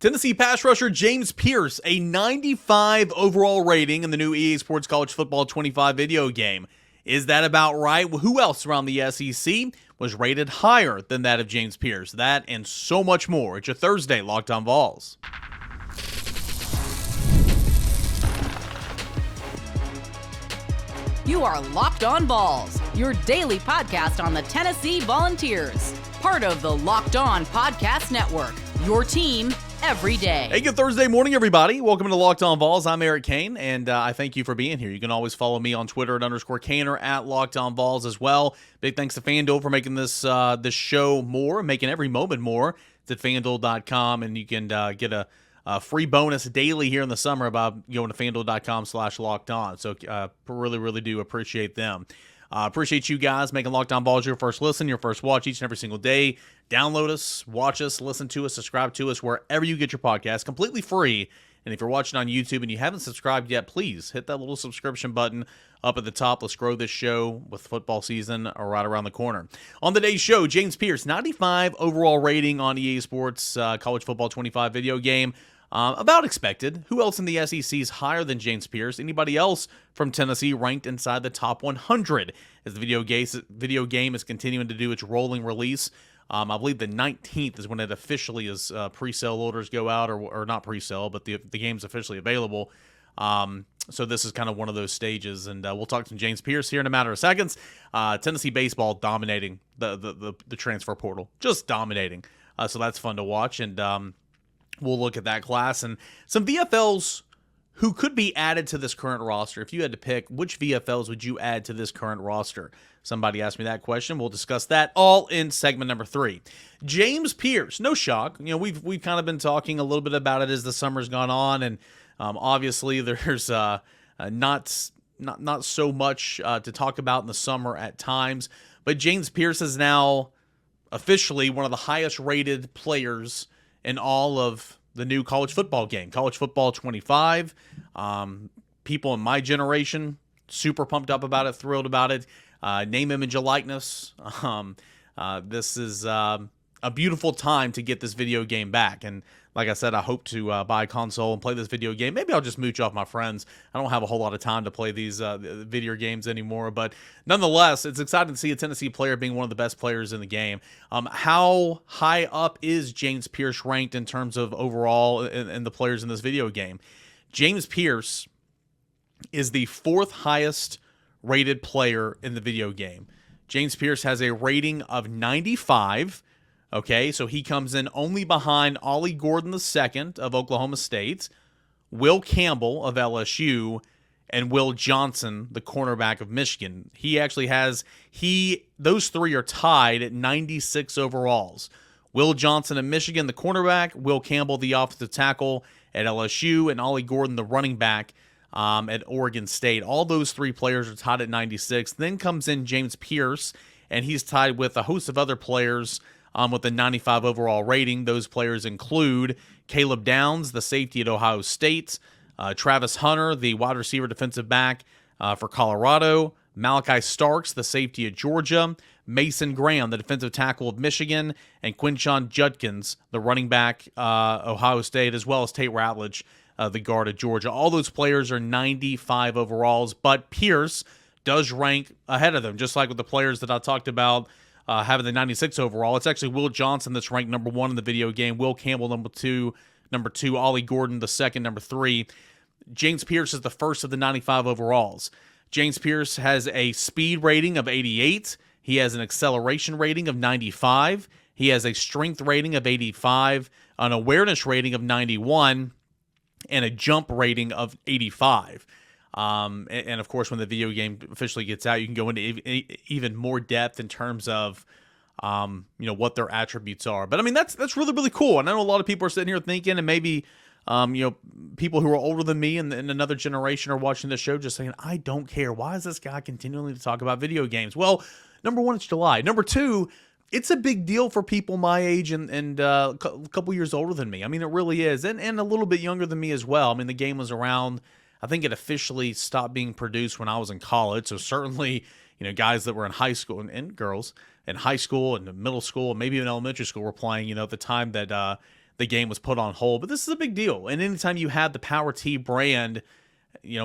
Tennessee pass rusher James Pearce, a 95 overall rating in the new EA Sports College Football 25 video game. Is that about right? Well, who else around the SEC was rated higher than that of James Pearce? That and so much more. It's your Thursday Locked On Vols. You are Locked On Vols, your daily podcast on the Tennessee Volunteers. Part of the Locked On Podcast Network, your team every day. Hey, good Thursday morning, everybody. Welcome to Locked On Vols. I'm Eric Kane, and I thank you for being here. You can always follow me on Twitter at _Kane or at Locked On Vols as well. Big thanks to FanDuel for making this show more, making every moment more. It's at FanDuel.com, and you can get a free bonus daily here in the summer about going to FanDuel.com/LockedOn. So really do appreciate them. Appreciate you guys making Locked On Vols your first listen, your first watch each and every single day. Download us, watch us, listen to us, subscribe to us wherever you get your podcast, completely free. And if you're watching on YouTube and you haven't subscribed yet, please hit that little subscription button up at the top. Let's grow this show with football season right around the corner. On today's show, James Pearce, 95 overall rating on EA Sports College Football 25 video game. About expected. Who else in the SEC is higher than James Pearce? Anybody else from Tennessee ranked inside the top 100 as the video game is continuing to do its rolling release? I believe the 19th is when it officially is pre-sale orders go out, or not pre-sale, but the game's officially available. So this is kind of one of those stages, and we'll talk to James Pearce here in a matter of seconds. Tennessee baseball dominating the transfer portal, just dominating. So that's fun to watch, and we'll look at that class and some VFLs who could be added to this current roster. If you had to pick, which VFLs would you add to this current roster? Somebody asked me that question. We'll discuss that all in segment number 3. James Pearce, no shock. You know, we've kind of been talking a little bit about it as the summer's gone on, and obviously there's not so much to talk about in the summer at times. But James Pearce is now officially one of the highest rated players in all of the new college football game, College Football 25. People in my generation, super pumped up about it, thrilled about it. Name, image, and likeness. This is a beautiful time to get this video game back. And like I said, I hope to buy a console and play this video game. Maybe I'll just mooch off my friends. I don't have a whole lot of time to play these video games anymore. But nonetheless, it's exciting to see a Tennessee player being one of the best players in the game. How high up is James Pearce ranked in terms of overall in the players in this video game? James Pearce is the 4th highest rated player in the video game. James Pearce has a rating of 95. Okay, so he comes in only behind Ollie Gordon II of Oklahoma State, Will Campbell of LSU, and Will Johnson, the cornerback of Michigan. He actually has, those three are tied at 96 overalls. Will Johnson of Michigan, the cornerback, Will Campbell, the offensive tackle at LSU, and Ollie Gordon, the running back at Oregon State. All those 3 players are tied at 96. Then comes in James Pearce, and he's tied with a host of other players with a 95 overall rating. Those players include Caleb Downs, the safety at Ohio State, Travis Hunter, the wide receiver defensive back for Colorado, Malachi Starks, the safety at Georgia, Mason Graham, the defensive tackle of Michigan, and Quinshon Judkins, the running back Ohio State, as well as Tate Ratledge, the guard at Georgia. All those players are 95 overalls, but Pearce does rank ahead of them, just like with the players that I talked about having the 96 overall. It's actually Will Johnson that's ranked number 1 in the video game, Will Campbell number 2, Ollie Gordon the 2nd, number 3. James Pearce is the first of the 95 overalls. James Pearce has a speed rating of 88. He has an acceleration rating of 95. He has a strength rating of 85, an awareness rating of 91, and a jump rating of 85. And of course, when the video game officially gets out, you can go into even more depth in terms of, what their attributes are. But I mean, that's really, really cool. And I know a lot of people are sitting here thinking, and maybe, people who are older than me and another generation are watching this show just saying, I don't care. Why is this guy continuing to talk about video games? Well, number 1, it's July. Number 2, it's a big deal for people my age and a couple years older than me. I mean, it really is. And a little bit younger than me as well. I mean, the game was around, I think it officially stopped being produced when I was in college. So certainly, guys that were in high school and girls in high school and middle school and maybe even elementary school were playing, at the time that the game was put on hold. But this is a big deal. And anytime you have the Power T brand,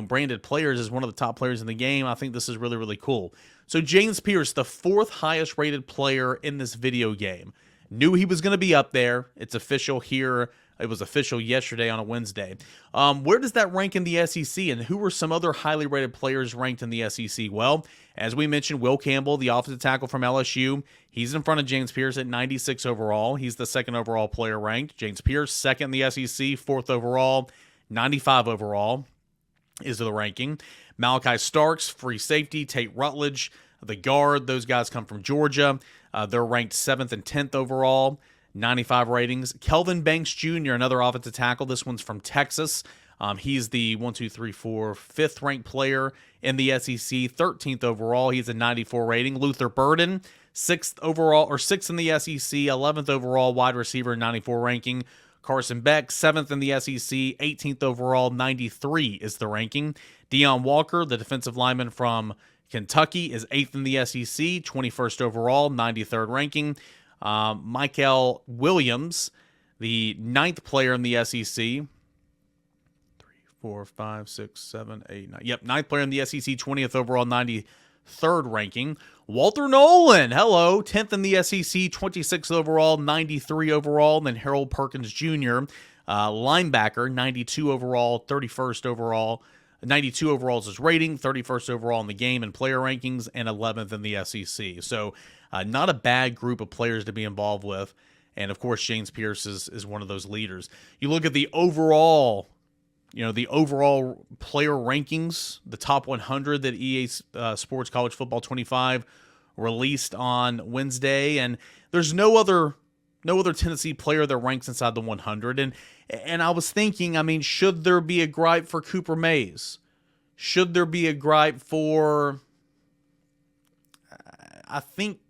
branded players as one of the top players in the game, I think this is really, really cool. So James Pearce, the 4th highest rated player in this video game. Knew he was going to be up there. It's official here. It was official yesterday on a Wednesday. Where does that rank in the SEC, and who were some other highly rated players ranked in the SEC? Well, as we mentioned, Will Campbell, the offensive tackle from LSU, he's in front of James Pearce at 96 overall. He's the 2nd overall player ranked. James Pearce, 2nd in the SEC, 4th overall, 95 overall is the ranking. Malachi Starks, free safety. Tate Rutledge, the guard. Those guys come from Georgia. They're ranked 7th and 10th overall, 95 ratings. Kelvin Banks Jr., another offensive tackle. This one's from Texas. He's the 5th ranked player in the SEC, 13th overall. He's a 94 rating. Luther Burden, 6th in the SEC, 11th overall, wide receiver, 94 ranking. Carson Beck, 7th in the SEC, 18th overall, 93 is the ranking. Deion Walker, the defensive lineman from Kentucky, is 8th in the SEC, 21st overall, 93rd ranking. Michael Williams, the 9th player in the SEC. 3, 4, 5, 6, 7, 8, 9. Yep, 9th player in the SEC, 20th overall, 93rd ranking. Walter Nolan, hello, 10th in the SEC, 26th overall, 93 overall. And then Harold Perkins Jr., linebacker, 92 overall, 31st overall. 92 overall is his rating, 31st overall in the game and player rankings, and 11th in the SEC. So not a bad group of players to be involved with. And, of course, James Pearce is one of those leaders. You look at the overall player rankings, the top 100 that EA Sports College Football 25 released on Wednesday, and there's no other Tennessee player that ranks inside the 100. And I was thinking, should there be a gripe for Cooper Mays? Should there be a gripe for? I think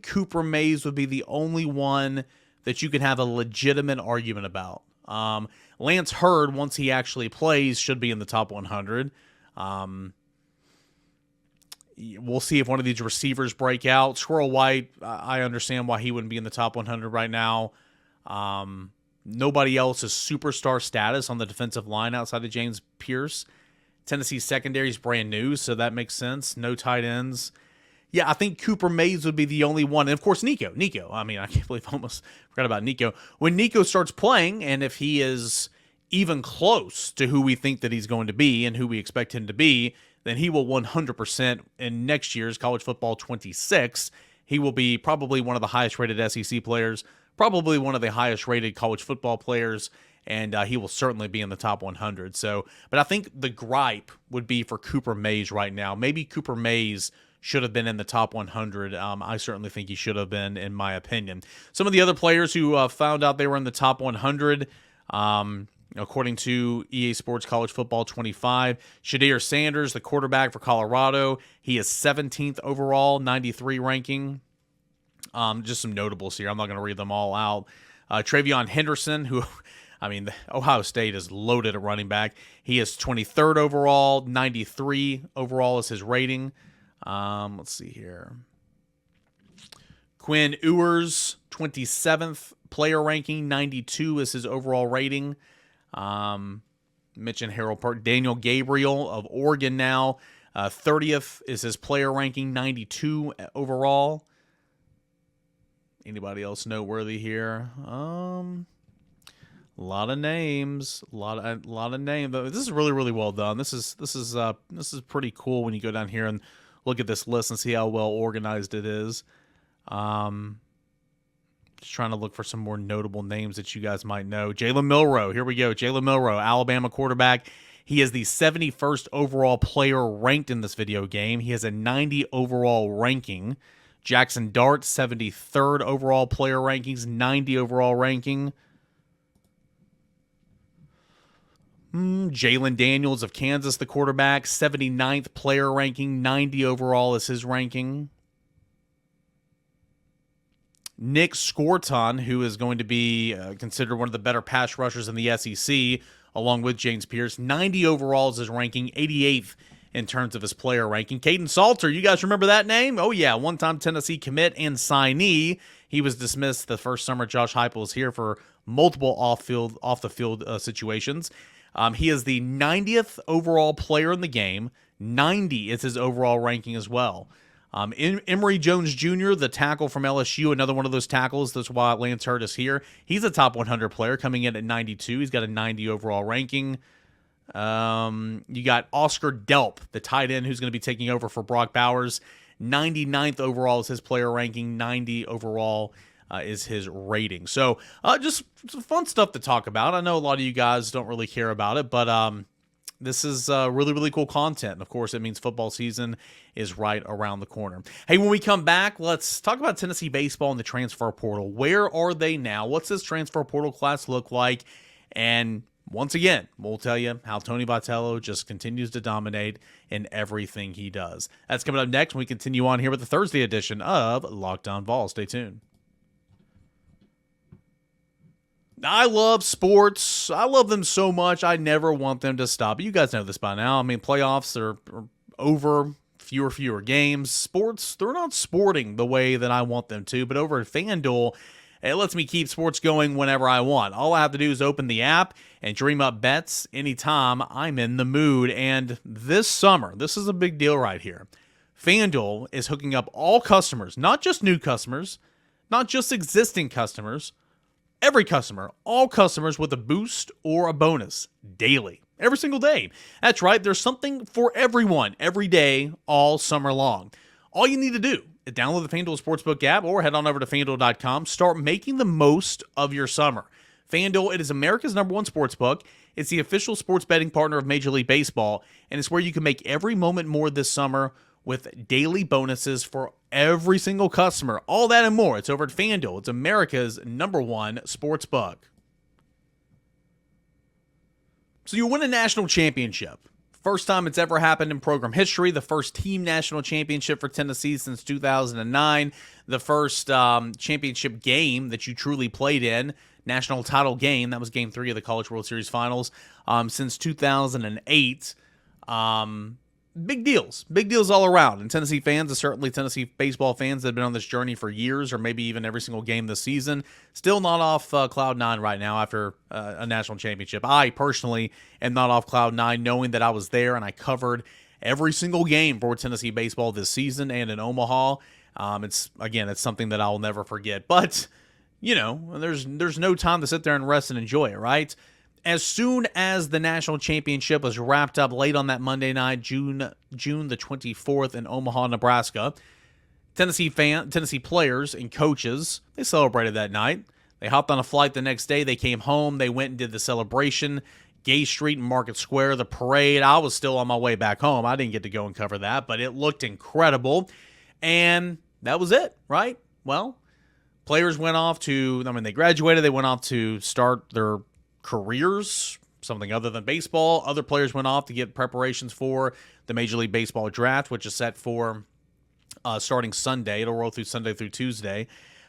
Cooper Mays would be the only one that you could have a legitimate argument about. Lance Hurd, once he actually plays, should be in the top 100. We'll see if one of these receivers break out. Squirrel White, I understand why he wouldn't be in the top 100 right now. Nobody else is superstar status on the defensive line outside of James Pearce. Tennessee's secondary is brand new, so that makes sense. No tight ends. Yeah, I think Cooper Mays would be the only one. And, of course, Nico. I can't believe I almost forgot about Nico. When Nico starts playing, and if he is even close to who we think that he's going to be and who we expect him to be, then he will 100% in next year's College Football 26. He will be probably one of the highest-rated SEC players, probably one of the highest-rated college football players, and he will certainly be in the top 100. But I think the gripe would be for Cooper Mays right now. Maybe Cooper Mays should have been in the top 100. I certainly think he should have been, in my opinion. Some of the other players who found out they were in the top 100, according to EA Sports College Football 25, Shedeur Sanders, the quarterback for Colorado, he is 17th overall, 93 ranking. Just some notables here. I'm not going to read them all out. Travion Henderson, who, Ohio State is loaded at running back. He is 23rd overall, 93 overall is his rating. Let's see here. Quinn Ewers, 27th player ranking, 92 is his overall rating. Mentioned Harold Park. Daniel Gabriel of Oregon now, 30th is his player ranking, 92 overall. Anybody else noteworthy here? A lot of names, a lot of names. This is really, really well done. This is pretty cool when you go down here and look at this list and see how well organized it is. Just trying to look for some more notable names that you guys might know. Jalen Milroe. Here we go. Jalen Milroe, Alabama quarterback. He is the 71st overall player ranked in this video game. He has a 90 overall ranking. Jackson Dart, 73rd overall player rankings, 90 overall ranking. Jalen Daniels of Kansas, the quarterback, 79th player ranking, 90 overall is his ranking. Nick Scorton, who is going to be considered one of the better pass rushers in the SEC, along with James Pearce, 90 overall is his ranking, 88th in terms of his player ranking. Caden Salter, you guys remember that name? Oh, yeah, one-time Tennessee commit and signee. He was dismissed the first summer Josh Heupel was here for multiple off the field situations. He is the 90th overall player in the game. 90 is his overall ranking as well. Emory Jones Jr., the tackle from LSU, another one of those tackles. That's why Lance Hurd is here. He's a top 100 player coming in at 92. He's got a 90 overall ranking. You got Oscar Delp, the tight end who's going to be taking over for Brock Bowers. 99th overall is his player ranking. 90 overall is his rating. So just some fun stuff to talk about. I know a lot of you guys don't really care about it, but this is really, really cool content. And of course, it means football season is right around the corner. Hey, when we come back, let's talk about Tennessee baseball and the transfer portal. Where are they now? What's this transfer portal class look like? And once again, we'll tell you how Tony Vitello just continues to dominate in everything he does. That's coming up next when we continue on here with the Thursday edition of Locked On Vols. Stay tuned. I love sports. I love them so much. I never want them to stop. You guys know this by now. I mean, playoffs are over, fewer games. Sports, they're not sporting the way that I want them to, but over at FanDuel, it lets me keep sports going whenever I want. All I have to do is open the app and dream up bets anytime I'm in the mood. And this summer, this is a big deal right here. FanDuel is hooking up all customers, not just new customers, not just existing customers, every customer, all customers with a boost or a bonus daily, every single day. That's right, there's something for everyone every day, all summer long. All you need to do is download the FanDuel Sportsbook app or head on over to FanDuel.com. Start making the most of your summer. FanDuel, it is America's #1 sportsbook. It's the official sports betting partner of Major League Baseball, and it's where you can make every moment more this summer with daily bonuses for every single customer. All that and more. It's over at FanDuel. It's America's #1 sportsbook. So you win a national championship. First time it's ever happened in program history. The first team national championship for Tennessee since 2009. The first championship game that you truly played in. National title game. That was Game 3 of the College World Series Finals since 2008. Big deals all around. And Tennessee fans, and certainly Tennessee baseball fans that have been on this journey for years, or maybe even every single game this season, still not off cloud nine right now after a national championship. I personally am not off cloud nine, knowing that I was there and I covered every single game for Tennessee baseball this season and in Omaha. It's something that I'll never forget. But there's no time to sit there and rest and enjoy it, right? As soon as the national championship was wrapped up late on that Monday night, June the 24th in Omaha, Nebraska, Tennessee players and coaches, they celebrated that night. They hopped on a flight the next day. They came home. They went and did the celebration, Gay Street and Market Square, the parade. I was still on my way back home. I didn't get to go and cover that, but it looked incredible. And that was it, right? Well, players went off they graduated. They went off to start their careers, something other than baseball. Other players went off to get preparations for the Major League Baseball draft, which is set for starting Sunday. It'll roll through Sunday through Tuesday.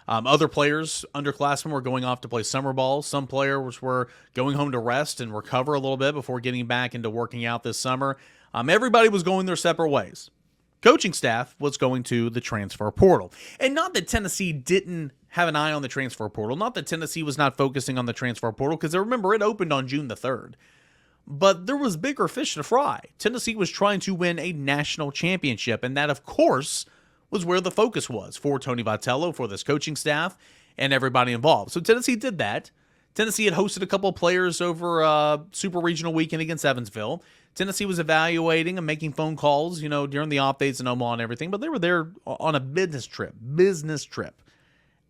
Other players, underclassmen, were going off to play summer ball. Some players were going home to rest and recover a little bit before getting back into working out this summer. Everybody was going their separate ways. Coaching staff was going to the transfer portal. And not that Tennessee didn't have an eye on the transfer portal. Not that Tennessee was not focusing on the transfer portal, because remember, it opened on June the 3rd. But there was bigger fish to fry. Tennessee was trying to win a national championship, and that, of course, was where the focus was for Tony Vitello, for this coaching staff, and everybody involved. So Tennessee did that. Tennessee had hosted a couple of players over Super Regional weekend against Evansville. Tennessee was evaluating and making phone calls, during the off days in Omaha and everything, but they were there on a business trip.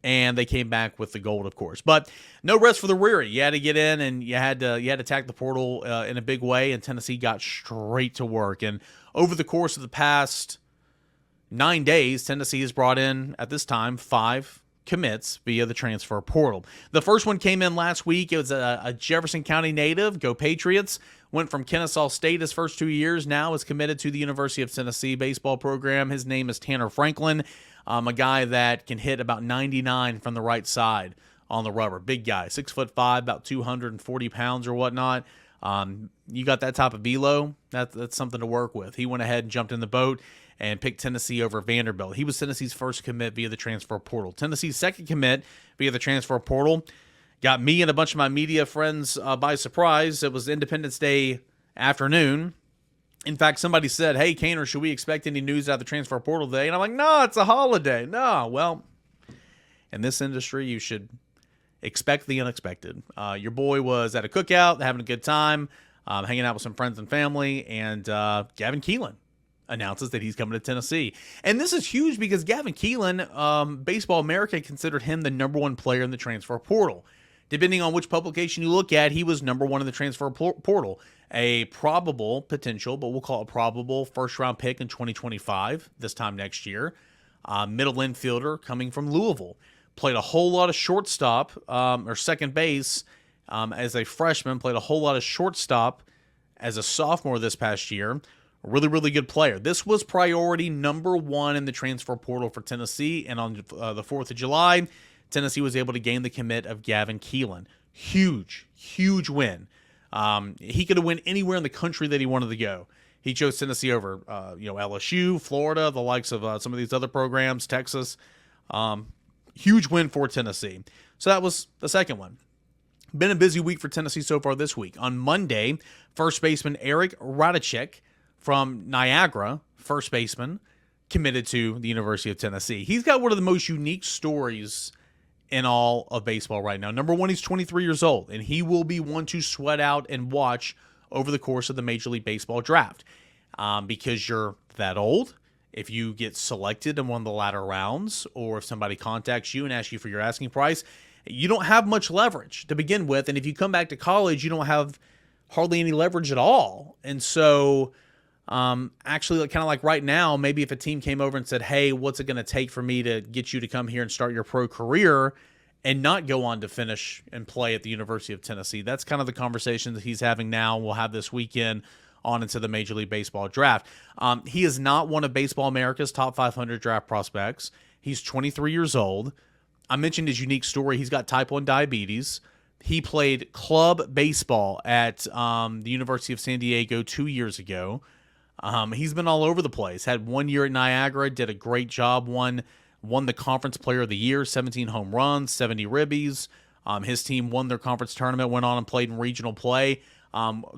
And they came back with the gold, of course. But no rest for the weary. You had to get in, and you had to attack the portal in a big way, and Tennessee got straight to work. And over the course of the past 9 days, Tennessee has brought in, at this time, 5 commits via the transfer portal. The first one came in last week. It was a Jefferson County native. Go Patriots. Went from Kennesaw State his first 2 years. Now is committed to the University of Tennessee baseball program. His name is Tanner Franklin, a guy that can hit about 99 from the right side on the rubber. Big guy, 6'5", about 240 pounds or whatnot. You got that type of velo, that's something to work with. He went ahead and jumped in the boat and picked Tennessee over Vanderbilt. He was Tennessee's first commit via the transfer portal. Tennessee's second commit via the transfer portal got me and a bunch of my media friends by surprise. It was Independence Day afternoon. In fact, somebody said, "Hey, Kaner, should we expect any news out of the transfer portal today?" And I'm like, "No, it's a holiday." No, well, in this industry, you should expect the unexpected. Your boy was at a cookout, having a good time, hanging out with some friends and family, and Gavin Keelan announces that he's coming to Tennessee. And this is huge because Gavin Keelan, Baseball America considered him the number one player in the transfer portal. Depending on which publication you look at, he was number one in the transfer portal. A probable potential, but we'll call it probable, first-round pick in 2025, this time next year. Middle infielder coming from Louisville. Played a whole lot of shortstop or second base as a freshman. Played a whole lot of shortstop as a sophomore this past year. A really, really good player. This was priority number one in the transfer portal for Tennessee. And on the 4th of July, Tennessee was able to gain the commit of Gavin Keelan. Huge, huge win. He could have went anywhere in the country that he wanted to go. He chose Tennessee over, LSU, Florida, the likes of some of these other programs, Texas. Huge win for Tennessee. So that was the second one. Been a busy week for Tennessee so far this week. On Monday, first baseman Eric Radicek from Niagara, first baseman, committed to the University of Tennessee. He's got one of the most unique stories in all of baseball right now. Number one, he's 23 years old, and he will be one to sweat out and watch over the course of the Major League Baseball draft. Because you're that old, if you get selected in one of the latter rounds, or if somebody contacts you and asks you for your asking price, you don't have much leverage to begin with. And if you come back to college, you don't have hardly any leverage at all. And so actually, kind of like right now, maybe if a team came over and said, "Hey, what's it going to take for me to get you to come here and start your pro career and not go on to finish and play at the University of Tennessee?" That's kind of the conversation that he's having now. We'll have this weekend on into the Major League Baseball draft. He is not one of Baseball America's top 500 draft prospects. He's 23 years old. I mentioned his unique story. He's got type 1 diabetes. He played club baseball at the University of San Diego 2 years ago. He's been all over the place. Had 1 year at Niagara, did a great job, won the Conference Player of the Year, 17 home runs, 70 ribbies. His team won their conference tournament, went on and played in regional play.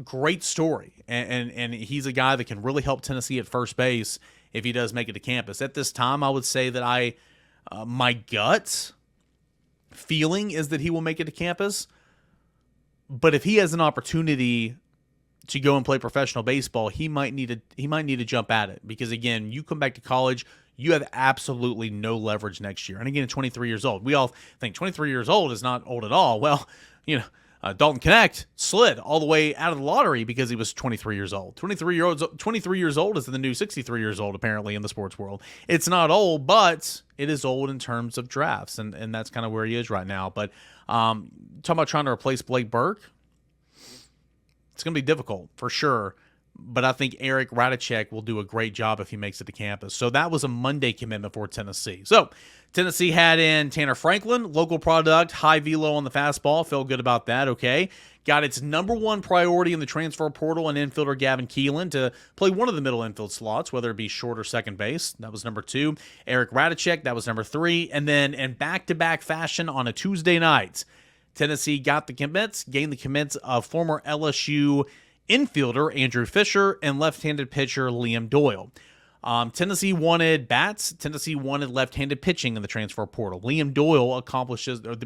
Great story. And he's a guy that can really help Tennessee at first base if he does make it to campus. At this time, I would say that my gut feeling is that he will make it to campus. But if he has an opportunity to go and play professional baseball, he might need to jump at it, because again, you come back to college, you have absolutely no leverage next year. And again, at 23 years old, we all think 23 years old is not old at all. Well, Dalton Knecht slid all the way out of the lottery because he was 23 years old. 23 years old is the new 63 years old, apparently, in the sports world. It's not old, but it is old in terms of drafts, and that's kind of where he is right now. But talking about trying to replace Blake Burke, it's going to be difficult for sure, but I think Eric Radicek will do a great job if he makes it to campus. So that was a Monday commitment for Tennessee. So Tennessee had in Tanner Franklin, local product, high velo on the fastball. Felt good about that, okay. Got its number one priority in the transfer portal and infielder Gavin Keelan to play one of the middle infield slots, whether it be short or second base. That was number 2. Eric Radicek, that was number 3. And then in back-to-back fashion on a Tuesday night, Tennessee got the commits, gained the commits of former LSU infielder Andrew Fischer and left-handed pitcher Liam Doyle. Tennessee wanted bats. Tennessee wanted left-handed pitching in the transfer portal. Liam Doyle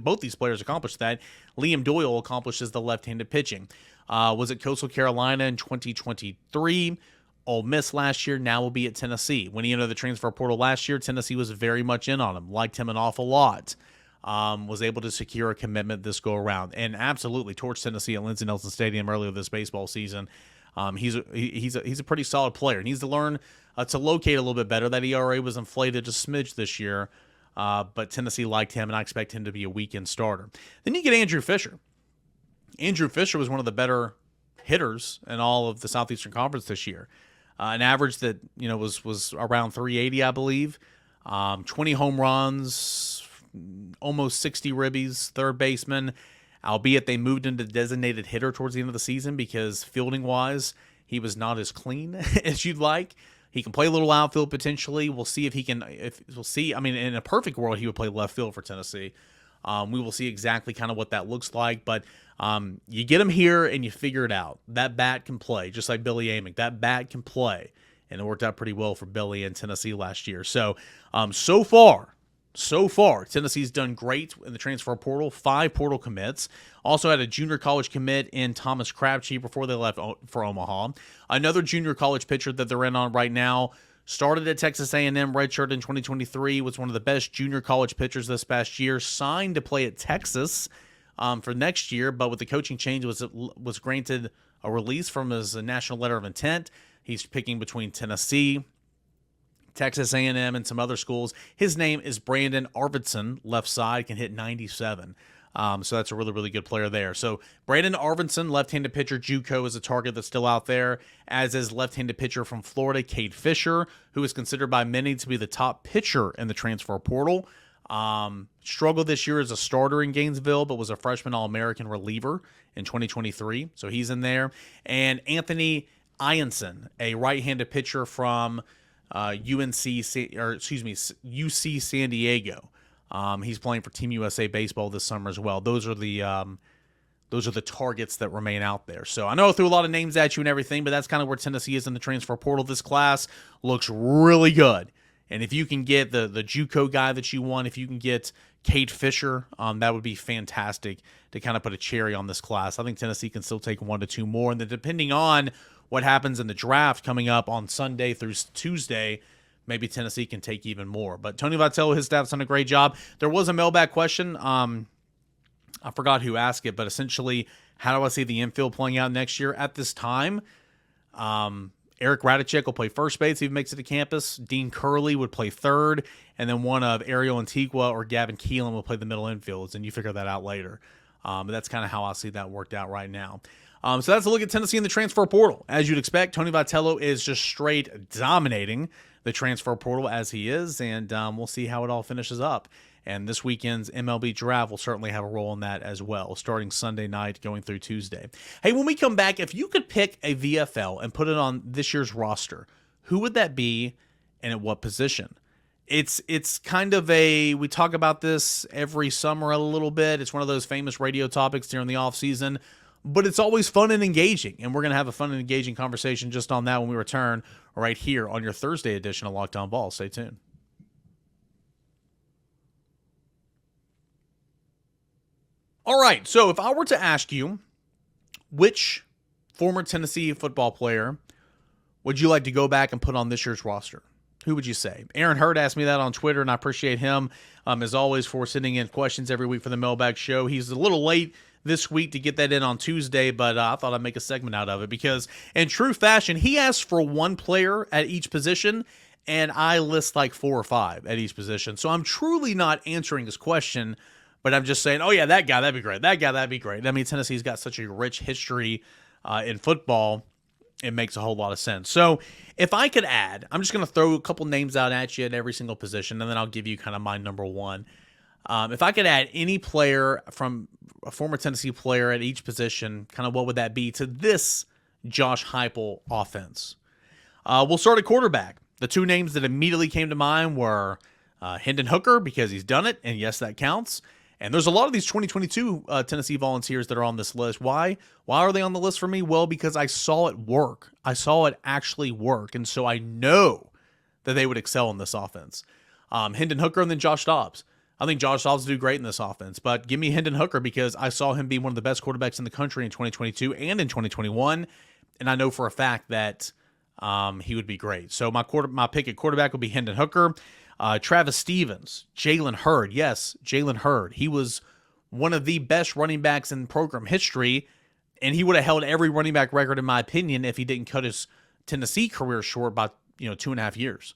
both these players accomplished that. Liam Doyle accomplishes the left-handed pitching. Was at Coastal Carolina in 2023. Ole Miss last year, now will be at Tennessee. When he entered the transfer portal last year, Tennessee was very much in on him, liked him an awful lot. Was able to secure a commitment this go around, and absolutely torched Tennessee at Lindsey Nelson Stadium earlier this baseball season. He's a pretty solid player. He needs to learn to locate a little bit better. That ERA was inflated a smidge this year, but Tennessee liked him, and I expect him to be a weekend starter. Then you get Andrew Fischer. Andrew Fischer was one of the better hitters in all of the Southeastern Conference this year. An average that was around 380, I believe. 20 home runs, almost 60 ribbies, third baseman. albeit they moved into designated hitter towards the end of the season because fielding-wise, he was not as clean as you'd like. He can play a little outfield potentially. We'll see if he can. We'll see. I mean, in a perfect world, he would play left field for Tennessee. We will see exactly kind of what that looks like. But you get him here and you figure it out. That bat can play, just like Billy Amick. That bat can play. And it worked out pretty well for Billy in Tennessee last year. So, so far, Tennessee's done great in the transfer portal. 5 portal commits. Also had a junior college commit in Thomas Crabtree before they left for Omaha. Another junior college pitcher that they're in on right now started at Texas A&M, redshirt in 2023, was one of the best junior college pitchers this past year, signed to play at Texas for next year, but with the coaching change was granted a release from his national letter of intent. He's picking between Tennessee, Texas A&M, and some other schools. His name is Brandon Arvidsson, left side, can hit 97. So that's a really, really good player there. So Brandon Arvidsson, left-handed pitcher, JUCO, is a target that's still out there, as is left-handed pitcher from Florida, Cade Fischer, who is considered by many to be the top pitcher in the transfer portal. Struggled this year as a starter in Gainesville, but was a freshman All-American reliever in 2023. So he's in there. And Anthony Ianson, a right-handed pitcher from UC San Diego. He's playing for Team USA Baseball this summer as well. Those are the targets that remain out there. So I know I threw a lot of names at you and everything, but that's kind of where Tennessee is in the transfer portal. This class looks really good. And if you can get the JUCO guy that you want, if you can get Cade Fischer, that would be fantastic to kind of put a cherry on this class. I think Tennessee can still take 1 to 2 more. And then depending on what happens in the draft coming up on Sunday through Tuesday, maybe Tennessee can take even more. But Tony Vitello, his staff's done a great job. There was a mailbag question. I forgot who asked it, but essentially, how do I see the infield playing out next year? At this time, Eric Radicek will play first base if he makes it to campus. Dean Curley would play third, and then one of Ariel Antigua or Gavin Keelan will play the middle infields, and you figure that out later. But that's kind of how I see that worked out right now. So that's a look at Tennessee in the transfer portal. As you'd expect, Tony Vitello is just straight dominating the transfer portal as he is, and we'll see how it all finishes up. And this weekend's MLB draft will certainly have a role in that as well, starting Sunday night, going through Tuesday. Hey, when we come back, if you could pick a VFL and put it on this year's roster, who would that be and at what position? It's kind of we talk about this every summer a little bit. It's one of those famous radio topics during the offseason, but it's always fun and engaging, and we're going to have a fun and engaging conversation just on that when we return right here on your Thursday edition of Locked On Vols. Stay tuned. All right, so if I were to ask you, which former Tennessee football player would you like to go back and put on this year's roster? Who would you say? Aaron Hurd asked me that on Twitter, and I appreciate him, as always, for sending in questions every week for the Mailbag Show. He's a little late this week to get that in on Tuesday, but I thought I'd make a segment out of it because in true fashion, he asked for one player at each position, and I list like 4 or 5 at each position. So I'm truly not answering his question, but I'm just saying, oh yeah, that guy, that'd be great. That guy, that'd be great. I mean, Tennessee's got such a rich history in football. It makes a whole lot of sense. So if I could add, I'm just going to throw a couple names out at you at every single position, and then I'll give you kind of my number one. If I could add any player from a former Tennessee player at each position, kind of what would that be to this Josh Heupel offense? We'll start at quarterback. The 2 names that immediately came to mind were Hendon Hooker, because he's done it, and yes, that counts. And there's a lot of these 2022 Tennessee Volunteers that are on this list. Why? Why are they on the list for me? Well, because I saw it work. I saw it actually work, and so I know that they would excel in this offense. Hendon Hooker and then Josh Dobbs. I think Josh Dobbs will do great in this offense, but give me Hendon Hooker because I saw him be one of the best quarterbacks in the country in 2022 and in 2021, and I know for a fact that he would be great. So my pick at quarterback would be Hendon Hooker. Travis Stevens, Jalen Hurd. Yes, Jalen Hurd. He was one of the best running backs in program history, and he would have held every running back record, in my opinion, if he didn't cut his Tennessee career short by 2.5 years.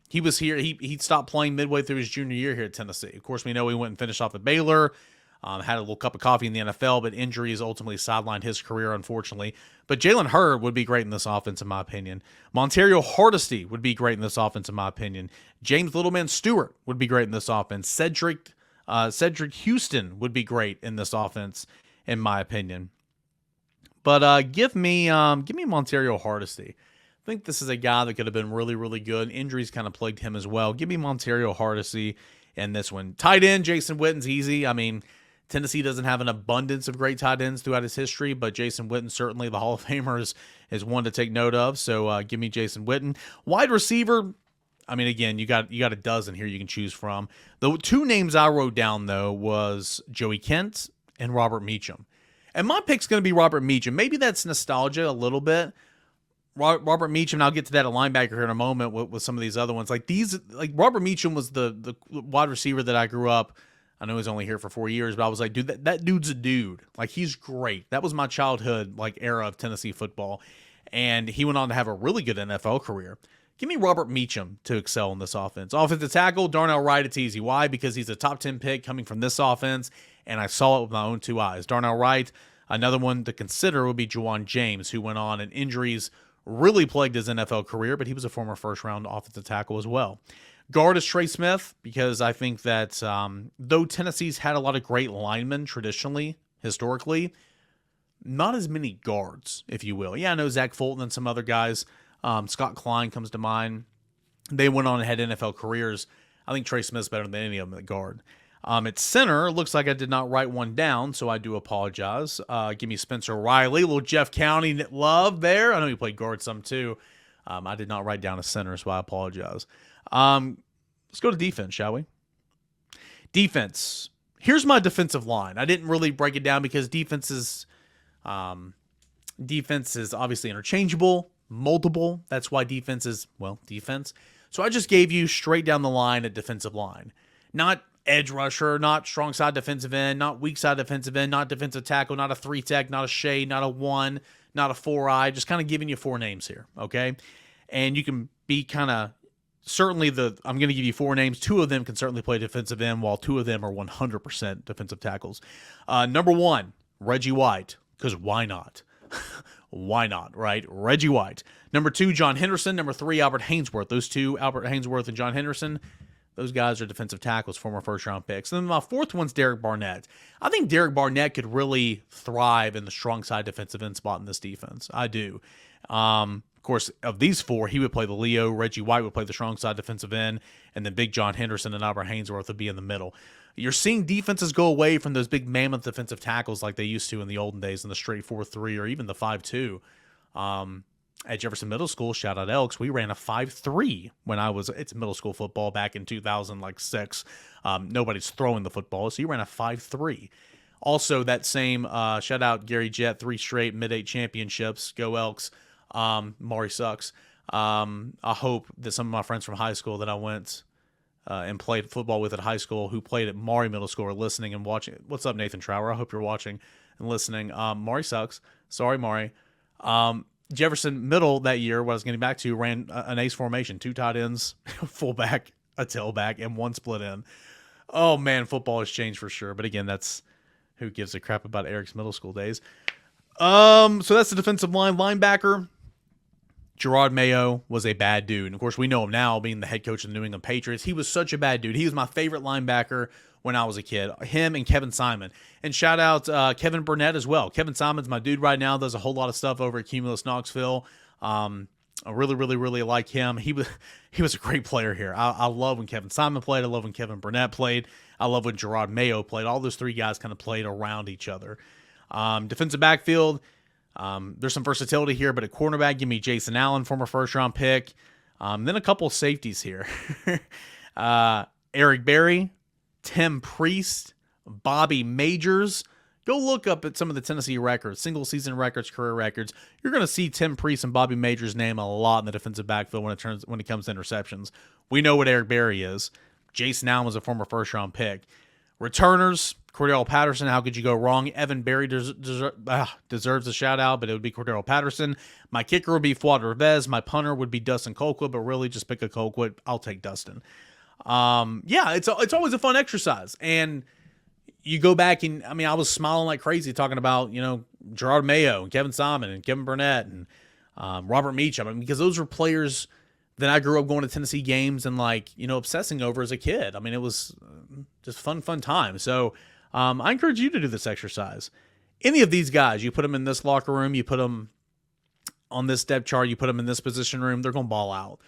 He was here. He stopped playing midway through his junior year here at Tennessee. Of course, we know he went and finished off at Baylor, had a little cup of coffee in the NFL, but injuries ultimately sidelined his career, unfortunately. But Jalen Hurd would be great in this offense, in my opinion. Montario Hardesty would be great in this offense, in my opinion. James Littleman Stewart would be great in this offense. Cedric Cedric Houston would be great in this offense, in my opinion. But give me Montario Hardesty. I think this is a guy that could have been really, really good. Injuries kind of plagued him as well. Give me Montario Hardesty in this one. Tight end, Jason Witten's easy. I mean, Tennessee doesn't have an abundance of great tight ends throughout his history, but Jason Witten, certainly the Hall of Famer, is one to take note of. So give me Jason Witten. Wide receiver, I mean, again, you got a dozen here you can choose from. The two names I wrote down, though, was Joey Kent and Robert Meacham. And my pick's going to be Robert Meacham. Maybe that's nostalgia a little bit. Robert Meacham, and I'll get to that at linebacker here in a moment with some of these other ones. Like Robert Meacham was the wide receiver that I grew up. I know he's only here for 4 years, but I was like, dude, that dude's a dude. Like, he's great. That was my childhood, like, era of Tennessee football. And he went on to have a really good NFL career. Give me Robert Meacham to excel in this offense. Offensive tackle, Darnell Wright, it's easy. Why? Because he's a top 10 pick coming from this offense, and I saw it with my own two eyes. Darnell Wright, another one to consider would be Juwan James, who went on, and injuries really plagued his NFL career, but he was a former first-round offensive tackle as well. Guard is Trey Smith, because I think that though Tennessee's had a lot of great linemen traditionally, historically, not as many guards, if you will. Yeah, I know Zach Fulton and some other guys. Scott Klein comes to mind. They went on and had NFL careers. I think Trey Smith's better than any of them at guard. At center, looks like I did not write one down, so I do apologize. Give me Spencer Riley, little Jeff County love there. I know he played guard some too. I did not write down a center, so I apologize. Let's go to defense, shall we? Defense. Here's my defensive line. I didn't really break it down because defense is obviously interchangeable, multiple. That's why defense is, well, defense. So I just gave you straight down the line at defensive line. Not edge rusher, not strong side defensive end, not weak side defensive end, not defensive tackle, not a 3-tech, not a shade, not a 1, not a 4-eye. Just kind of giving you 4 names here, okay? And you can be kind of, certainly I'm going to give you 4 names. 2 of them can certainly play defensive end, while 2 of them are 100% defensive tackles. Number 1, Reggie White, because why not? Why not, right? Reggie White. Number 2, John Henderson. Number 3, Albert Hainsworth. Those two, Albert Hainsworth and John Henderson, those guys are defensive tackles, former first-round picks. And then my 4th one's Derek Barnett. I think Derek Barnett could really thrive in the strong side defensive end spot in this defense. I do. Of course, of these 4, he would play the Leo, Reggie White would play the strong side defensive end, and then Big John Henderson and Albert Hainsworth would be in the middle. You're seeing defenses go away from those big mammoth defensive tackles like they used to in the olden days in the straight 4-3 or even the 5-2. At Jefferson Middle School, shout out Elks, we ran a 5-3 when it's middle school football back in 2006. Nobody's throwing the football, so you ran a 5-3. Also, that same, shout out Gary Jett, 3 straight mid-8 championships. Go Elks. Maury sucks. I hope that some of my friends from high school that I went and played football with at high school who played at Maury Middle School are listening and watching. What's up, Nathan Trower? I hope you're watching and listening. Maury sucks. Sorry, Maury. Jefferson Middle that year, what I was getting back to, ran an ace formation, 2 tight ends, fullback, a tailback, and 1 split end. Oh, man, football has changed for sure. But again, that's who gives a crap about Eric's middle school days. So that's the defensive line. Linebacker, Gerard Mayo was a bad dude. And of course, we know him now being the head coach of the New England Patriots. He was such a bad dude. He was my favorite linebacker when I was a kid. Him and Kevin Simon. And shout out Kevin Burnett as well. Kevin Simon's my dude right now. Does a whole lot of stuff over at Cumulus Knoxville. I really like him. He was a great player here. I love when Kevin Simon played. I love when Kevin Burnett played. I love when Gerard Mayo played. All those 3 guys kind of played around each other. Defensive backfield, there's some versatility here, but at cornerback, give me Jason Allen, former first-round pick. Then a couple of safeties here. Eric Berry, Tim Priest, Bobby Majors. Go look up at some of the Tennessee records, single-season records, career records. You're going to see Tim Priest and Bobby Majors' name a lot in the defensive backfield when it comes to interceptions. We know what Eric Berry is. Jason Allen was a former first-round pick. Returners, Cordell Patterson, how could you go wrong? Evan Berry deserves a shout-out, but it would be Cordell Patterson. My kicker would be Fuad Revez. My punter would be Dustin Colquitt, but really just pick a Colquitt. I'll take Dustin. It's always a fun exercise. And you go back and, I was smiling like crazy talking about, Gerard Mayo and Kevin Simon and Kevin Burnett and Robert Meacham. Because those were players that I grew up going to Tennessee games and obsessing over as a kid. I mean, it was just fun time. So I encourage you to do this exercise. Any of these guys, you put them in this locker room, you put them on this depth chart, you put them in this position room, they're going to ball out.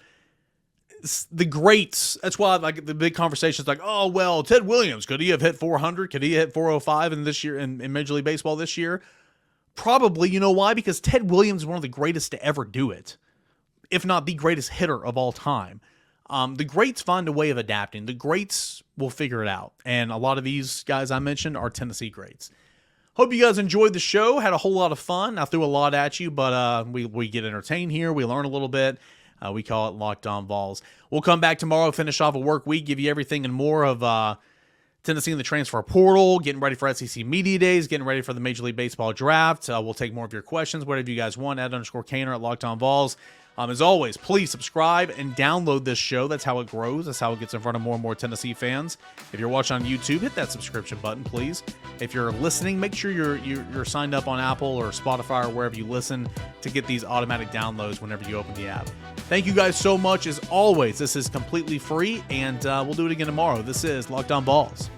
The greats, that's why the big conversations oh, well, Ted Williams, could he have hit 400? Could he hit 405 in this year in Major League Baseball this year? Probably. You know why? Because Ted Williams is one of the greatest to ever do it, if not the greatest hitter of all time. The greats find a way of adapting. The greats will figure it out. And a lot of these guys I mentioned are Tennessee greats. Hope you guys enjoyed the show. Had a whole lot of fun. I threw a lot at you, but we get entertained here. We learn a little bit. We call it Locked On Vols. We'll come back tomorrow, finish off a work week, give you everything and more of Tennessee in the transfer portal, getting ready for SEC Media Days, getting ready for the Major League Baseball Draft. We'll take more of your questions, whatever you guys want, @_Caner at Locked On Vols. As always, please subscribe and download this show. That's how it grows. That's how it gets in front of more and more Tennessee fans. If you're watching on YouTube, hit that subscription button, please. If you're listening, make sure you're signed up on Apple or Spotify or wherever you listen to get these automatic downloads whenever you open the app. Thank you guys so much. As always, this is completely free, and we'll do it again tomorrow. This is Locked On Vols.